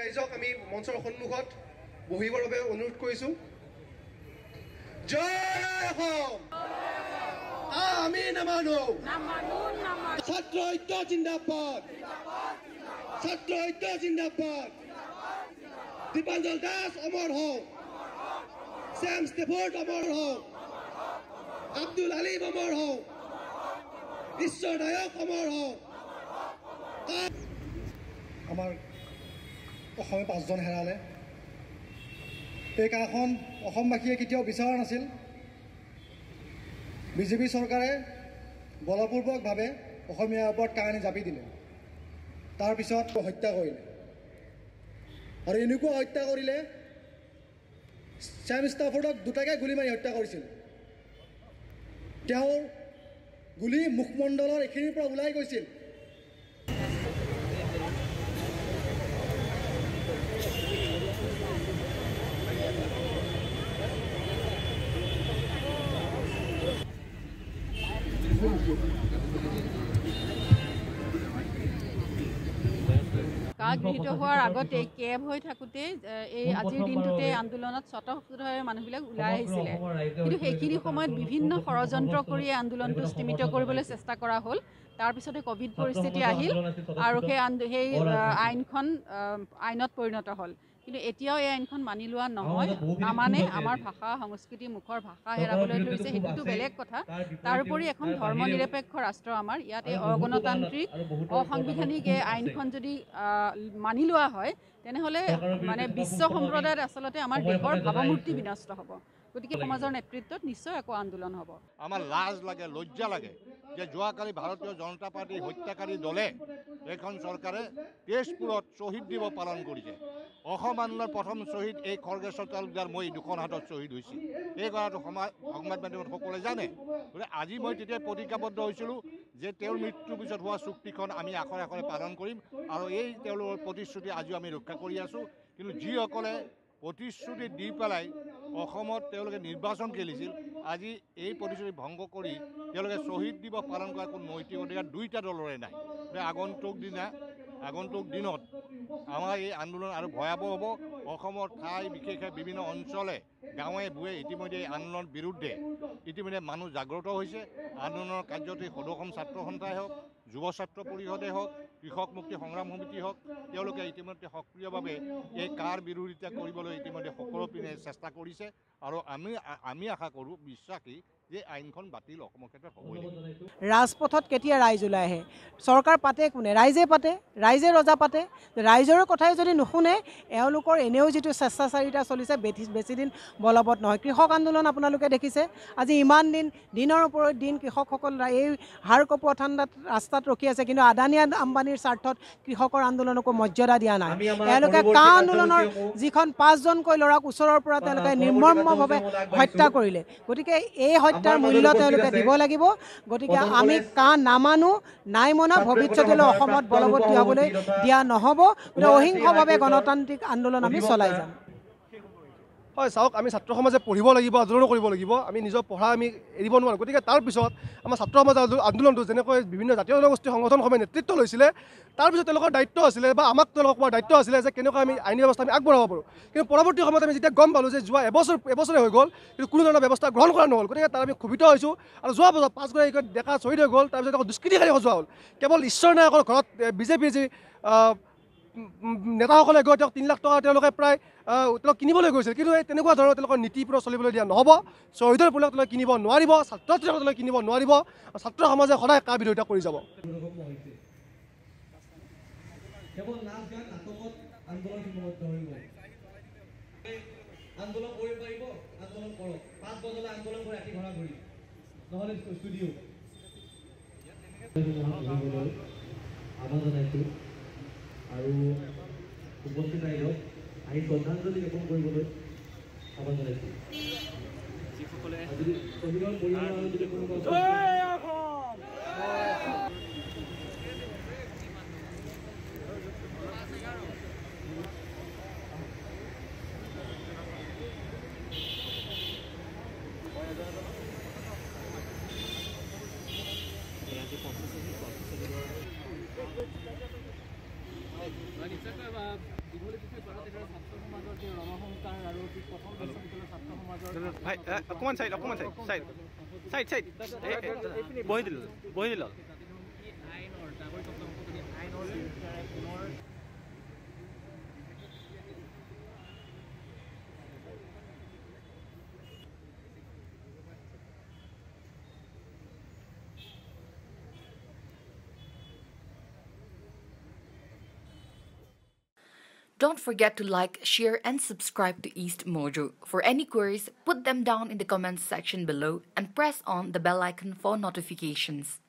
ৰাইজক আমি মঞ্চৰ সন্মুখত বহিবৰ বাবে অনুৰোধ কৰিছো। জয় অসম। আমি নামানো ছাত্ৰ ঐক্য জিন্দাবাদ, ছাত্ৰ ঐক্য জিন্দাবাদ। দীপাঞ্জল দাস অমৰ হওক, শ্যাম ষ্টেফৰ্ড অমৰ হওক, আব্দুল আলিম অমৰ হওক, ঈশ্বৰ নায়ক অমৰ হওক। আমাৰ অসমে 5জন হেৰালে। এই কাখন অসমবাসীয়ে কেতিয়াও বিচৰা নাছিল। বিজেপি চৰকাৰে বলপূৰ্বকভাৱে অসমীয়াৰ ওপৰত কাহিনী জাপি দিলে, তাৰপিছত হত্যা কৰিলে। আৰু এনেকুৱা হত্যা কৰিলে, শ্যাম ষ্টাফৰ্ডক দুটাকে গুলী মাৰি হত্যা কৰিছিল। তেওঁৰ গুলী মুখমণ্ডলৰ এইখিনিৰ পৰা ওলাই গৈছিল। গৃহীত হোৱাৰ আগতে কেব হৈ থাকোঁতে এই আজিৰ দিনটোতে আন্দোলনত স্বতঃস্ফূৰ্তভাৱে মানুহবিলাক ওলাই আহিছিলে, কিন্তু সেইখিনি সময়ত বিভিন্ন ষড়যন্ত্ৰ কৰি আন্দোলনটো স্তীমিত কৰিবলৈ চেষ্টা কৰা হ'ল। তাৰপিছতে ক'ভিড পৰিস্থিতি আহিল আৰু সেই আইনখন আইনত পৰিণত হ'ল। কিন্তু এতিয়াও এই আইনখন মানি লোৱা নহয়, নামানে। আমাৰ ভাষা সংস্কৃতি মুখৰ ভাষা হেৰাবলৈ ধৰিছে, সেইটোতো বেলেগ কথা। তাৰোপৰি এখন ধৰ্ম নিৰপেক্ষ ৰাষ্ট্ৰ আমাৰ, ইয়াত এই অগণতান্ত্ৰিক অসাংবিধানিক এই আইনখন যদি মানি লোৱা হয়, তেনেহ'লে মানে বিশ্ব সম্প্ৰদায়ত আচলতে আমাৰ দেশৰ ভাৱমূৰ্তি বিনষ্ট হ'ব। গতিকে সমাজৰ নেতৃত্বত নিশ্চয় একো আন্দোলন হ'ব। আমাৰ লাজ লাগে, লজ্জা লাগে যে যোৱাকালি ভাৰতীয় জনতা পাৰ্টীৰ হত্যাকাৰী দলে এইখন চৰকাৰে তেজপুৰত শ্বহীদ দিৱস পালন কৰিছে। অসম আন্দোলনৰ প্ৰথম শ্বহীদ এই খৰ্গেশ্বৰ তালুকদাৰ মই দুখন হাতত শ্বহীদ হৈছিল। এই কথাটো সংবাদ মাধ্যমত সকলোৱে জানে। গতিকে আজি মই তেতিয়া প্ৰতিজ্ঞাবদ্ধ হৈছিলোঁ যে তেওঁৰ মৃত্যুৰ পিছত হোৱা চুক্তিখন আমি আখৰে আখৰে পালন কৰিম, আৰু এই তেওঁলোকৰ প্ৰতিশ্ৰুতি আজিও আমি ৰক্ষা কৰি আছোঁ। কিন্তু যিসকলে প্ৰতিশ্ৰুতি দি পেলাই অসমত তেওঁলোকে নিৰ্বাচন খেলিছিল, আজি এই প্ৰতিশ্ৰুতি ভংগ কৰি তেওঁলোকে শ্বহীদ দিৱস পালন কৰাৰ কোনো নৈতিক অধিকাৰ দুয়োটা দলৰে নাই। আগন্তুক দিনত আমাৰ এই আন্দোলন আৰু ভয়াৱহ হ'ব। অসমৰ ঠাই বিশেষে বিভিন্ন অঞ্চলে গাঁৱে ভূঞে ইতিমধ্যে এই আন্দোলনৰ বিৰুদ্ধে ইতিমধ্যে মানুহ জাগ্ৰত হৈছে। আন্দোলনৰ কাৰ্যত সদৌ ছাত্ৰ সন্থাই হওক, যুৱ ছাত্ৰ পৰিষদে হওক, কৃষক মুক্তি সংগ্ৰাম সমিতি হওক, তেওঁলোকে ইতিমধ্যে সক্ৰিয়ভাৱে এই কাৰ বিৰোধিতা কৰিবলৈ ইতিমধ্যে সকলো পিনে চেষ্টা কৰিছে। আৰু আমি আশা কৰোঁ, বিশ্বাসী যে আইনখন বাতিল অসমৰ ক্ষেত্ৰত হ'বই লাগিব। ৰাজপথত কেতিয়া ৰাইজ ওলাই আহে? চৰকাৰ পাতে কোনে? ৰাইজে পাতে, ৰাইজে ৰজা পাতে। ৰাইজৰ কথাই যদি নুশুনে, এওঁলোকৰ এনেও যিটো স্বেচ্ছাচাৰিতা চলিছে বেছিদিন বলবৎ নহয়। কৃষক আন্দোলন আপোনালোকে দেখিছে, আজি ইমান দিনৰ ওপৰত দিন কৃষকসকল এই হাড় কপোৱা ঠাণ্ডাত ৰাস্তাত ৰখি আছে, কিন্তু আদানী আম্বানীৰ স্বাৰ্থত কৃষকৰ আন্দোলনকো মৰ্যাদা দিয়া নাই। তেওঁলোকে কা আন্দোলনৰ যিখন 5জনকৈ ল'ৰাক ওচৰৰ পৰা তেওঁলোকে নিৰ্মমভাৱে হত্যা কৰিলে। গতিকে এই হত্যাৰ মূল্য তেওঁলোকে দিব লাগিব। গতিকে আমি কা নামানো, নাই মনা, ভৱিষ্যতলৈ অসমত বলৱৰ্তী হ'বলৈ দিয়া নহ'ব। গতিকে অহিংসভাৱে গণতান্ত্ৰিক আন্দোলন আমি চলাই যাম। হয়, চাওক, আমি ছাত্ৰ সমাজে পঢ়িব লাগিব, আন্দোলনো কৰিব লাগিব। আমি নিজৰ পঢ়া আমি এৰিব নোৱাৰোঁ। গতিকে তাৰপিছত আমাৰ ছাত্ৰ সমাজ আন্দোলনটো যেনেকৈ বিভিন্ন জাতীয় জনগোষ্ঠী সংগঠনসমূহে নেতৃত্ব লৈছিলে, তাৰপিছত তেওঁলোকৰ দায়িত্ব আছিলে বা আমাক তেওঁলোকৰ কোৱাৰ দায়িত্ব আছিলে যে কেনেকৈ আমি আইনী ব্যৱস্থা আমি আগবঢ়াব পাৰোঁ। কিন্তু পৰৱৰ্তী সময়ত আমি যেতিয়া গম পালোঁ যে যোৱা এবছৰে হৈ গ'ল, কিন্তু কোনো ধৰণৰ ব্যৱস্থা গ্ৰহণ কৰা নহ'ল। গতিকে তাৰ আমি ক্ষোভিত হৈছোঁ। আৰু যোৱা বছৰ 5গৰাকী ডেকা শ্বহীদ হৈ গ'ল, তাৰপিছত আকৌ দুষ্কৃতিকাৰী সজোৱা হ'ল। কেৱল ঈশ্বৰ নায়কৰ ঘৰত বিজেপিৰ যি নেতাসকলে গৈ তেওঁক 3 লাখ টকা তেওঁলোকে প্ৰায় তেওঁলোক কিনিবলৈ গৈছিল। কিন্তু এই তেনেকুৱা ধৰণৰ তেওঁলোকৰ নীতি পুৰা চলিবলৈ দিয়া নহ'ব। শ্বহীদৰ পৰিয়ালক তেওঁলোকে কিনিব নোৱাৰিব, ছাত্ৰ ছাত্ৰীসকলক তেওঁলোকে কিনিব নোৱাৰিব। ছাত্ৰ সমাজে সদায় কাৰ বিৰোধিতা কৰি যাব। আৰু উপস্থিত ৰাইজক আহি শ্ৰদ্ধাঞ্জলি জ্ঞাপন কৰিবলৈ আহ্বান জনাইছোঁ। যদি শ্বহীদৰ পৰিয়ালৰ যদি কোনোবা নিশ্চয় ভাই অকণমান চাইড চাইড বহি দিল Don't forget to like, share, and subscribe to East Mojo. For any queries, put them down in the comments section below and press on the bell icon for notifications.